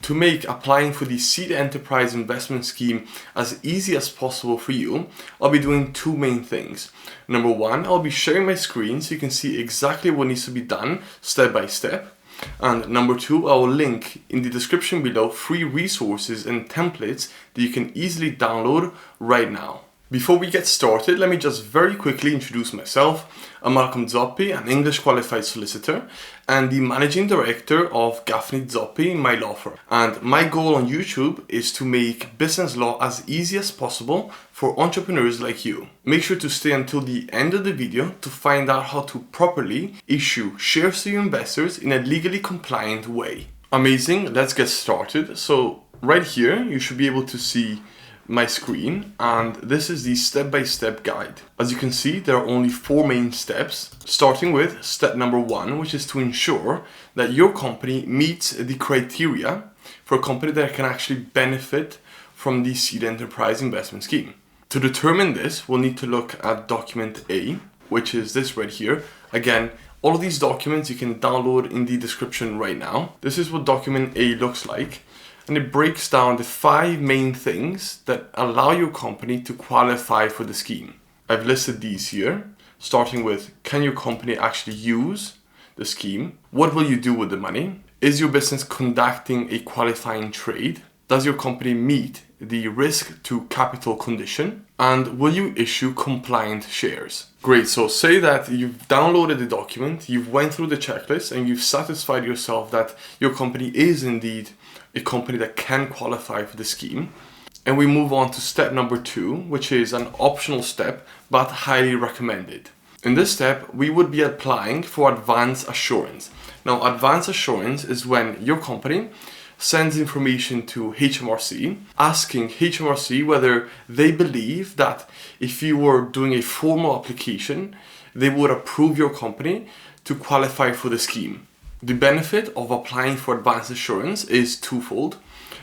To make applying for the Seed Enterprise Investment Scheme as easy as possible for you, I'll be doing two main things. Number one, I'll be sharing my screen so you can see exactly what needs to be done step by step. And number two, I will link in the description below free resources and templates that you can easily download right now. Before we get started, let me just very quickly introduce myself. I'm Malcolm Zoppi, an English qualified solicitor and the managing director of Gaffney Zoppi, my law firm. And my goal on YouTube is to make business law as easy as possible for entrepreneurs like you. Make sure to stay until the end of the video to find out how to properly issue shares to your investors in a legally compliant way. Amazing, let's get started. So right here, you should be able to see my screen, and this is the step-by-step guide. As you can see, there are only four main steps, starting with step number one, which is to ensure that your company meets the criteria for a company that can actually benefit from the Seed Enterprise Investment Scheme. To determine this, we'll need to look at document A, which is this right here. Again, all of these documents you can download in the description right now. This is what document A looks like. And it breaks down the 5 main things that allow your company to qualify for the scheme. I've listed these here, starting with, can your company actually use the scheme? What will you do with the money? Is your business conducting a qualifying trade? Does your company meet the risk to capital condition? And will you issue compliant shares? Great, so say that you've downloaded the document, you've went through the checklist, and you've satisfied yourself that your company is indeed a company that can qualify for the scheme. And we move on to step number 2, which is an optional step, but highly recommended. In this step, we would be applying for advance assurance. Now, advance assurance is when your company sends information to HMRC, asking HMRC whether they believe that if you were doing a formal application, they would approve your company to qualify for the scheme. The benefit of applying for advance assurance is twofold.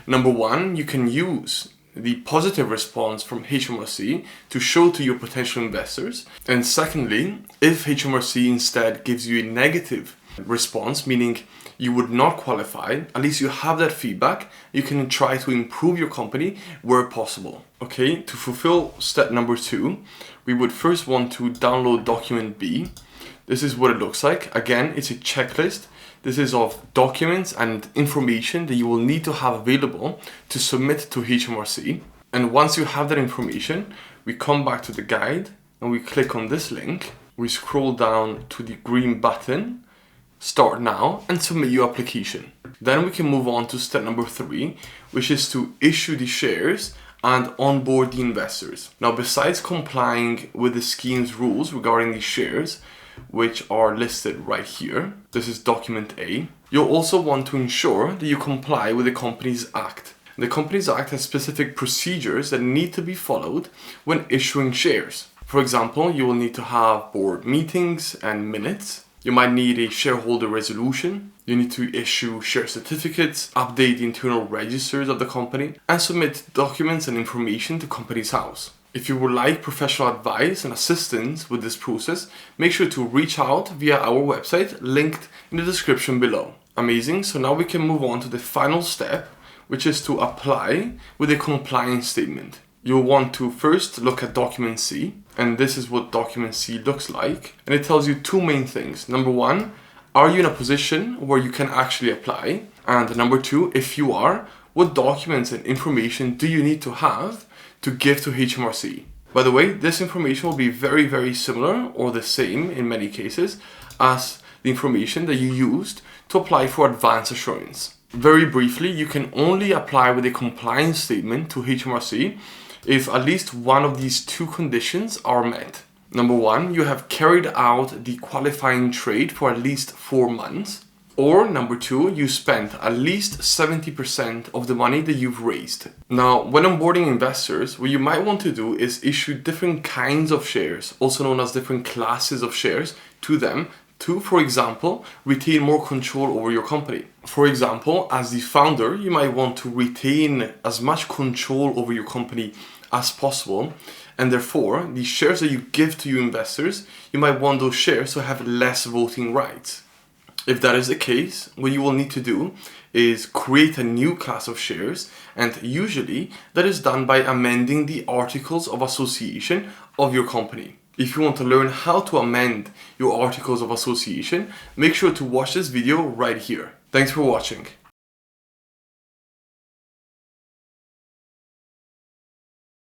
Number one, you can use the positive response from HMRC to show to your potential investors. And secondly, if HMRC instead gives you a negative response, meaning you would not qualify, at least you have that feedback. You can try to improve your company where possible. Okay, to fulfill step number 2, we would first want to download document B. This is what it looks like. Again, it's a checklist. This is of documents and information that you will need to have available to submit to HMRC. And once you have that information, we come back to the guide and we click on this link. We scroll down to the green button, start now, and submit your application. Then we can move on to step number 3, which is to issue the shares and onboard the investors. Now, besides complying with the scheme's rules regarding the shares, which are listed right here, this is document A, you'll also want to ensure that you comply with the Companies Act. The Companies Act has specific procedures that need to be followed when issuing shares. For example, you will need to have board meetings and minutes. You might need a shareholder resolution. You need to issue share certificates, update the internal registers of the company, and submit documents and information to Companies House. If you would like professional advice and assistance with this process, make sure to reach out via our website linked in the description below. Amazing, so now we can move on to the final step, which is to apply with a compliance statement. You'll want to first look at document C, and this is what document C looks like. And it tells you 2 main things. Number 1, are you in a position where you can actually apply? And number 2, if you are, what documents and information do you need to have to give to HMRC? By the way, this information will be very, very similar or the same in many cases as the information that you used to apply for advance assurance. Very briefly, you can only apply with a compliance statement to HMRC if at least one of these 2 conditions are met. Number 1, you have carried out the qualifying trade for at least 4 months. Or number 2, you spent at least 70% of the money that you've raised. Now, when onboarding investors, what you might want to do is issue different kinds of shares, also known as different classes of shares, to them to, for example, retain more control over your company. For example, as the founder, you might want to retain as much control over your company as possible, and therefore, the shares that you give to your investors, you might want those shares to have less voting rights. If that is the case, what you will need to do is create a new class of shares, and usually that is done by amending the articles of association of your company. If you want to learn how to amend your articles of association, make sure to watch this video right here. Thanks for watching.